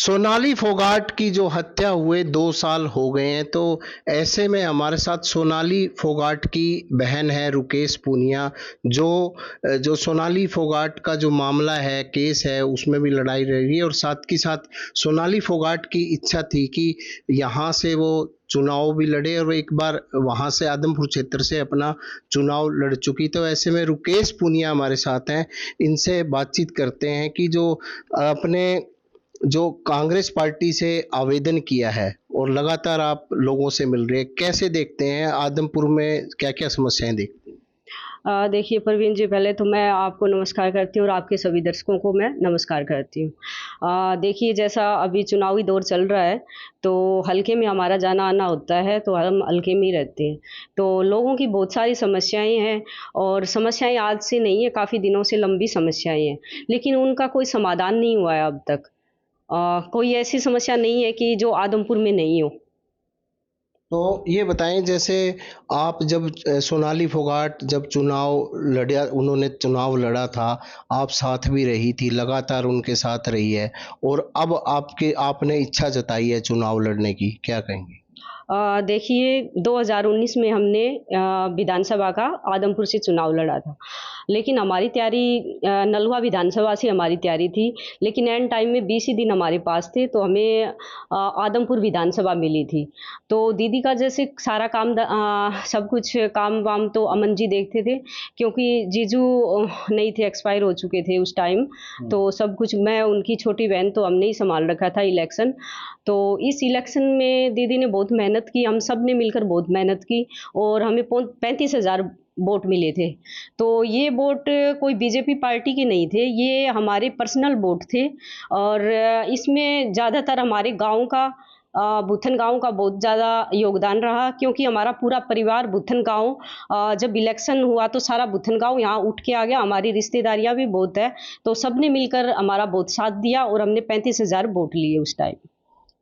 सोनाली फोगाट की जो हत्या हुए 2 साल हो गए हैं, तो ऐसे में हमारे साथ सोनाली फोगाट की बहन है रुकेश पूनिया, जो जो सोनाली फोगाट का जो मामला है, केस है, उसमें भी लड़ाई रही है। और साथ के साथ सोनाली फोगाट की इच्छा थी कि यहाँ से वो चुनाव भी लड़े, और एक बार वहां से आदमपुर क्षेत्र से अपना चुनाव लड़ चुकी। तो ऐसे में रुकेश पूनिया हमारे साथ हैं, इनसे बातचीत करते हैं कि जो अपने जो कांग्रेस पार्टी से आवेदन किया है और लगातार आप लोगों से मिल रहे हैं, कैसे देखते हैं आदमपुर में क्या क्या समस्याएं देखते हैं? देखिए प्रवीण जी, पहले तो मैं आपको नमस्कार करती हूँ और आपके सभी दर्शकों को मैं नमस्कार करती हूँ। देखिए, जैसा अभी चुनावी दौर चल रहा है, तो हल्के में हमारा जाना आना होता है, तो हम हल्के में ही रहते हैं। तो लोगों की बहुत सारी समस्याएं हैं, और समस्याएं आज से नहीं है, काफ़ी दिनों से लंबी समस्याएं हैं, लेकिन उनका कोई समाधान नहीं हुआ है अब तक। कोई ऐसी समस्या नहीं है कि जो आदमपुर में नहीं हो। तो ये बताएं, जैसे आप जब सोनाली फोगाट जब चुनाव लड़ा, उन्होंने चुनाव लड़ा था, आप साथ भी रही थी, लगातार उनके साथ रही है, और अब आपने इच्छा जताई है चुनाव लड़ने की, क्या कहेंगे? देखिए, 2019 में हमने विधानसभा का आदमपुर से चुनाव लड़ा था। लेकिन हमारी तैयारी नलवा विधानसभा से हमारी तैयारी थी, लेकिन एंड टाइम में 20 ही दिन हमारे पास थे, तो हमें आदमपुर विधानसभा मिली थी। तो दीदी का जैसे सारा सब कुछ काम-वाम तो अमन जी देखते थे, क्योंकि जीजू नहीं थे, एक्सपायर हो चुके थे उस टाइम। तो सब कुछ मैं उनकी छोटी बहन, तो हमने ही सँभाल रखा था इलेक्शन। तो इस इलेक्शन में दीदी ने बहुत मेहनत की, हम सब ने मिलकर बहुत मेहनत की, और हमें 35,000 वोट मिले थे। तो ये वोट कोई बीजेपी पार्टी के नहीं थे, ये हमारे पर्सनल वोट थे। और इसमें ज़्यादातर हमारे गाँव का, भुथन गाँव का बहुत ज़्यादा योगदान रहा, क्योंकि हमारा पूरा परिवार भुथन गाँव, जब इलेक्शन हुआ तो सारा भुथन गाँव यहाँ उठ के आ गया। हमारी रिश्तेदारियाँ भी बहुत है, तो सबने मिलकर हमारा बहुत साथ दिया, और हमने 35,000 वोट लिए उस टाइम।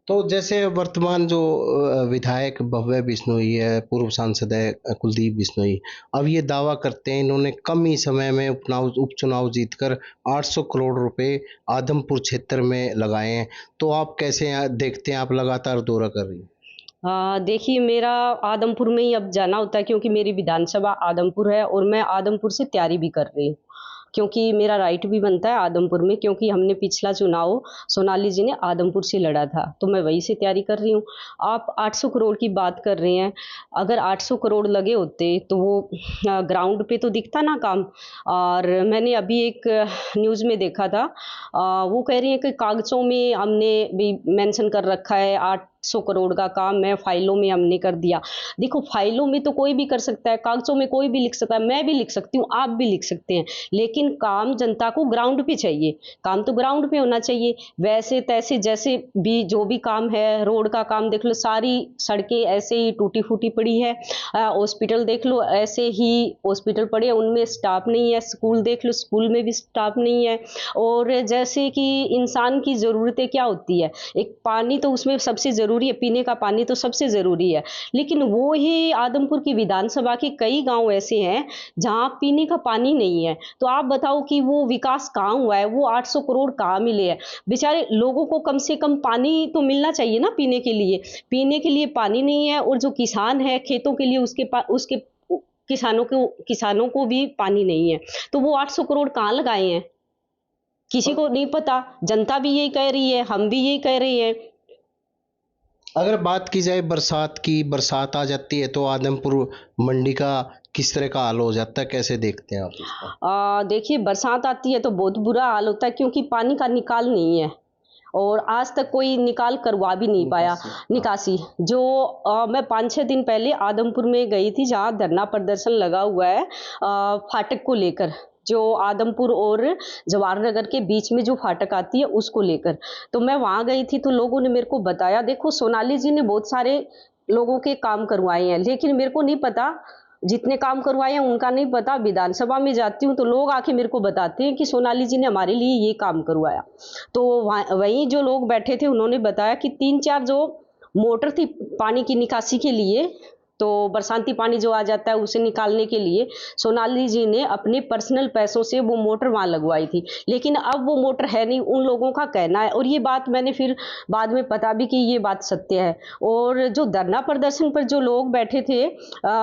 तो जैसे वर्तमान जो विधायक भव्य बिश्नोई है, पूर्व सांसद है कुलदीप बिश्नोई, अब ये दावा करते हैं इन्होंने कम ही समय में उपचुनाव जीतकर 800 करोड़ रुपए आदमपुर क्षेत्र में लगाए हैं। तो आप कैसे देखते हैं, आप लगातार दौरा कर रही हैं? देखिए, मेरा आदमपुर में ही अब जाना होता है, क्योंकि मेरी विधानसभा आदमपुर है, और मैं आदमपुर से तैयारी भी कर रही हूँ, क्योंकि मेरा राइट भी बनता है आदमपुर में, क्योंकि हमने पिछला चुनाव सोनाली जी ने आदमपुर से लड़ा था, तो मैं वहीं से तैयारी कर रही हूँ। आप 800 करोड़ की बात कर रहे हैं, अगर 800 करोड़ लगे होते तो वो ग्राउंड पे तो दिखता ना काम। और मैंने अभी एक न्यूज़ में देखा था, वो कह रही हैं कि कागज़ों में हमने भी मेंशन कर रखा है, 800 करोड़ का काम है, फाइलों में हमने कर दिया। देखो, फाइलों में तो कोई भी कर सकता है, कागज़ों में कोई भी लिख सकता है, मैं भी लिख सकती हूँ, आप भी लिख सकते हैं, लेकिन काम जनता को ग्राउंड पे चाहिए। काम तो ग्राउंड पे होना चाहिए। वैसे तैसे जैसे भी जो भी काम है, रोड का काम देख लो, सारी सड़कें ऐसे ही टूटी-फूटी पड़ी है। हॉस्पिटल देख लो, ऐसे ही हॉस्पिटल पड़े हैं, उनमें स्टाफ नहीं है। स्कूल देख लो, स्कूल में भी स्टाफ नहीं है। और जैसे कि इंसान की ज़रूरतें क्या होती है, एक पानी तो उसमें सबसे ज़रूरी है, पीने का पानी तो सबसे ज़रूरी है। लेकिन वो ही आदमपुर की विधानसभा के कई गाँव ऐसे हैं, जहाँ पीने का पानी नहीं है। तो आप बताओ कि वो विकास कहाँ हुआ है, वो 800 करोड़ कहाँ मिले हैं? बेचारे लोगों को कम से कम पानी तो मिलना चाहिए ना पीने के लिए। पीने के लिए पानी नहीं है, और जो किसान है खेतों के लिए उसके किसानों को भी पानी नहीं है। तो वो 800 करोड़ कहाँ लगाए हैं? किसी को नहीं पता। जनता भी यही कह रही है, हम भी यही कह रहे हैं। अगर बात की जाए बरसात की, बरसात आ जाती है तो आदमपुर मंडी का किस तरह का हाल हो जाता है, कैसे देखते हैं आप इसका? देखिए, बरसात आती है तो बहुत बुरा हाल होता है, क्योंकि पानी का निकाल नहीं है, और आज तक कोई निकाल करवा भी नहीं पाया। निकासी जो मैं 5-6 दिन पहले आदमपुर में गई थी, जहाँ धरना प्रदर्शन लगा हुआ है फाटक को लेकर, जो आदमपुर और जवाहर नगर के बीच में जो फाटक आती है उसको लेकर। तो मैं वहाँ गई थी, तो लोगों ने मेरे को बताया, देखो सोनाली जी ने बहुत सारे लोगों के काम करवाए हैं, लेकिन मेरे को नहीं पता, जितने काम करवाए हैं उनका नहीं पता। विधानसभा में जाती हूँ तो लोग आके मेरे को बताते हैं कि सोनाली जी ने हमारे लिए ये काम करवाया। तो वहीं जो लोग बैठे थे उन्होंने बताया कि 3-4 जो मोटर थी पानी की निकासी के लिए, तो बरसाती पानी जो आ जाता है उसे निकालने के लिए सोनाली जी ने अपने पर्सनल पैसों से वो मोटर वहाँ लगवाई थी, लेकिन अब वो मोटर है नहीं, उन लोगों का कहना है। और ये बात मैंने फिर बाद में पता भी कि ये बात सत्य है। और जो धरना प्रदर्शन पर जो लोग बैठे थे,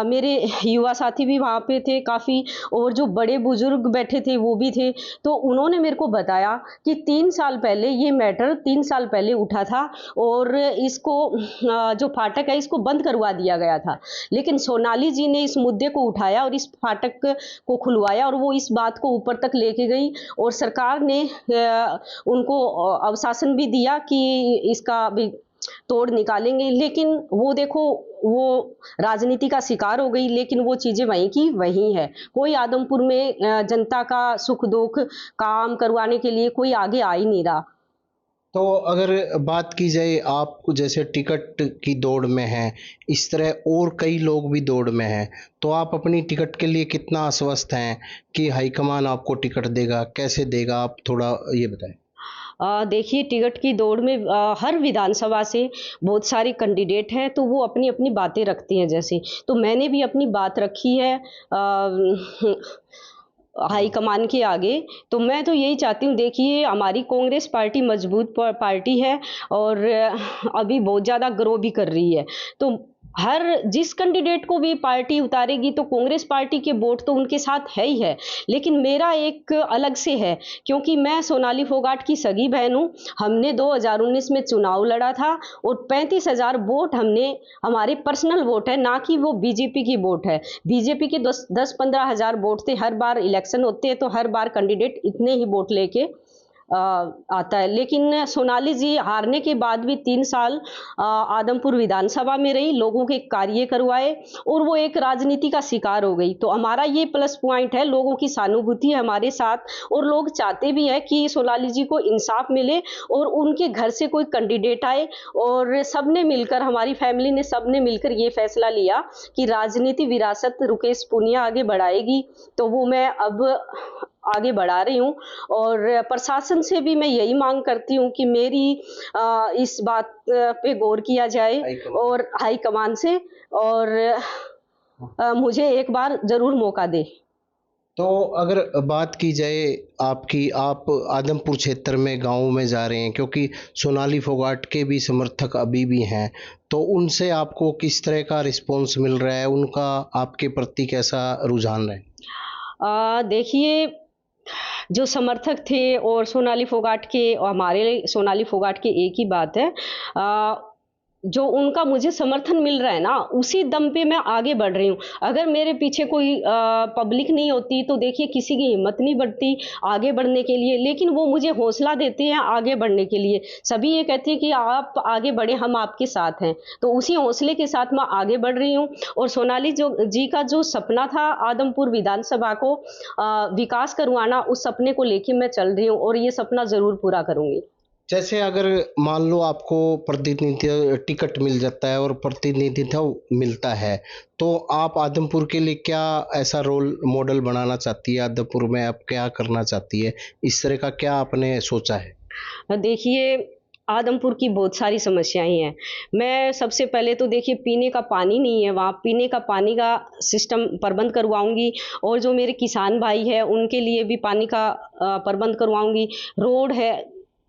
मेरे युवा साथी भी वहाँ पे थे काफ़ी, और जो बड़े बुजुर्ग बैठे थे वो भी थे। तो उन्होंने मेरे को बताया कि 3 साल पहले ये मैटर 3 साल पहले उठा था और इसको जो फाटक है इसको बंद करवा दिया गया था। लेकिन सोनाली जी ने इस मुद्दे को उठाया और इस फाटक को खुलवाया और वो इस बात को ऊपर तक लेके गई, और सरकार ने उनको अवशासन भी दिया कि इसका भी तोड़ निकालेंगे। लेकिन वो देखो, वो राजनीति का शिकार हो गई, लेकिन वो चीजें वहीं की वहीं है। कोई आदमपुर में जनता का सुख दुख काम करवाने के लिए कोई आगे आ ही नहीं रहा। तो अगर बात की जाए, आप जैसे टिकट की दौड़ में हैं, इस तरह और कई लोग भी दौड़ में हैं, तो आप अपनी टिकट के लिए कितना आश्वस्त हैं कि हाईकमान आपको टिकट देगा, कैसे देगा, आप थोड़ा ये बताएं। देखिए, टिकट की दौड़ में हर विधानसभा से बहुत सारे कैंडिडेट हैं, तो वो अपनी अपनी बातें रखते हैं। जैसे तो मैंने भी अपनी बात रखी है हाईकमान के आगे। तो मैं तो यही चाहती हूँ, देखिए हमारी कांग्रेस पार्टी मजबूत पार्टी है और अभी बहुत ज़्यादा ग्रो भी कर रही है। तो हर जिस कैंडिडेट को भी पार्टी उतारेगी तो कांग्रेस पार्टी के वोट तो उनके साथ है ही है, लेकिन मेरा एक अलग से है, क्योंकि मैं सोनाली फोगाट की सगी बहन हूँ। हमने 2019 में चुनाव लड़ा था और 35,000 वोट हमने, हमारे पर्सनल वोट है, ना कि वो बीजेपी की वोट है। बीजेपी के 10-15 हज़ार वोट थे। हर बार इलेक्शन होते हैं तो हर बार कैंडिडेट इतने ही वोट लेके आता है। लेकिन सोनाली जी हारने के बाद भी 3 साल आदमपुर विधानसभा में रही, लोगों के कार्य करवाए और वो एक राजनीति का शिकार हो गई। तो हमारा ये प्लस पॉइंट है, लोगों की सहानुभूति है हमारे साथ और लोग चाहते भी है कि सोनाली जी को इंसाफ मिले और उनके घर से कोई कैंडिडेट आए। और सबने मिलकर, हमारी फैमिली ने सबने मिलकर ये फैसला लिया कि राजनीति विरासत रुकेश पूनिया आगे बढ़ाएगी। तो वो मैं अब आगे बढ़ा रही हूँ और प्रशासन से भी मैं यही मांग करती हूँ कि मेरी इस बात पे गौर किया जाए और हाईकमान से, और मुझे एक बार जरूर मौका दे। तो अगर बात की जाए आपकी, आप आदमपुर क्षेत्र में गाँव में जा रहे हैं, क्योंकि सोनाली फोगाट के भी समर्थक अभी भी हैं, तो उनसे आपको किस तरह का रिस्पॉन्स मिल रहा है, उनका आपके प्रति कैसा रुझान है? देखिए, जो समर्थक थे और सोनाली फोगाट के, हमारे सोनाली फोगाट के एक ही बात है, जो उनका मुझे समर्थन मिल रहा है ना, उसी दम पे मैं आगे बढ़ रही हूँ। अगर मेरे पीछे कोई पब्लिक नहीं होती तो देखिए किसी की हिम्मत नहीं बढ़ती आगे बढ़ने के लिए, लेकिन वो मुझे हौसला देते हैं आगे बढ़ने के लिए। सभी ये कहते हैं कि आप आगे बढ़े, हम आपके साथ हैं। तो उसी हौसले के साथ मैं आगे बढ़ रही हूँ और सोनाली जो जी का जो सपना था आदमपुर विधानसभा को विकास करवाना, उस सपने को लेके मैं चल रही हूँ और ये सपना जरूर पूरा करूंगी। जैसे अगर मान लो आपको प्रतिनिधित्व टिकट मिल जाता है और प्रतिनिधित्व मिलता है, तो आप आदमपुर के लिए क्या ऐसा रोल मॉडल बनाना चाहती है? आदमपुर में आप क्या करना चाहती है? इस तरह का क्या आपने सोचा है? देखिए, आदमपुर की बहुत सारी समस्याएं हैं। मैं सबसे पहले तो देखिए, पीने का पानी नहीं है, वहाँ पीने का पानी का सिस्टम प्रबंध करवाऊंगी और जो मेरे किसान भाई हैं उनके लिए भी पानी का प्रबंध करवाऊंगी। रोड है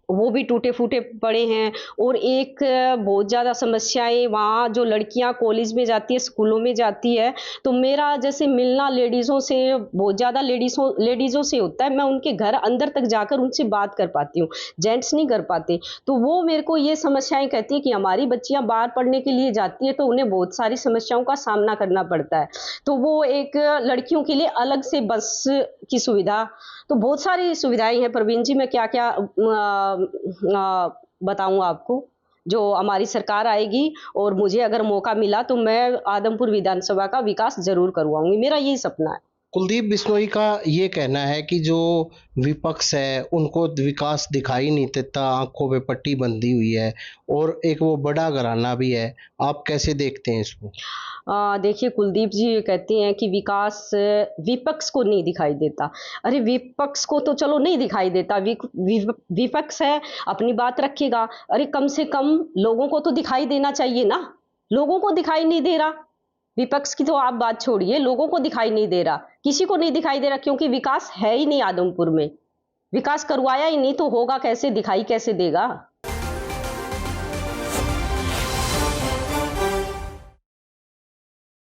वो भी टूटे फूटे पड़े हैं और एक बहुत ज़्यादा समस्याएं, वहाँ जो लड़कियां कॉलेज में जाती है, स्कूलों में जाती है, तो मेरा जैसे मिलना लेडीज़ों से बहुत ज़्यादा लेडीज़ों से होता है। मैं उनके घर अंदर तक जाकर उनसे बात कर पाती हूँ, जेंट्स नहीं कर पाते। तो वो मेरे को ये समस्याएं कहती है कि हमारी बच्चियां बाहर पढ़ने के लिए जाती है तो उन्हें बहुत सारी समस्याओं का सामना करना पड़ता है। तो वो एक लड़कियों के लिए अलग से बस की सुविधा, तो बहुत सारी सुविधाएं हैं। प्रवीण जी, मैं क्या क्या बताऊं आपको। जो हमारी सरकार आएगी और मुझे अगर मौका मिला तो मैं आदमपुर विधानसभा का विकास जरूर करवाऊंगी, मेरा यही सपना है। कुलदीप बिश्नोई का ये कहना है कि जो विपक्ष है उनको विकास दिखाई नहीं देता, आंखों पे पट्टी बंधी हुई है और एक वो बड़ा घराना भी है। आप कैसे देखते हैं इसको? देखिए, कुलदीप जी ये कहते हैं कि विकास विपक्ष को नहीं दिखाई देता। अरे विपक्ष को तो चलो नहीं दिखाई देता, विपक्ष है अपनी बात रखेगा। अरे कम से कम लोगों को तो दिखाई देना चाहिए ना, लोगों को दिखाई नहीं दे रहा। विपक्ष की तो आप बात छोड़िए, लोगों को दिखाई नहीं दे रहा, किसी को नहीं दिखाई दे रहा, क्योंकि विकास है ही नहीं आदमपुर में। विकास करवाया ही नहीं तो होगा कैसे, दिखाई कैसे देगा।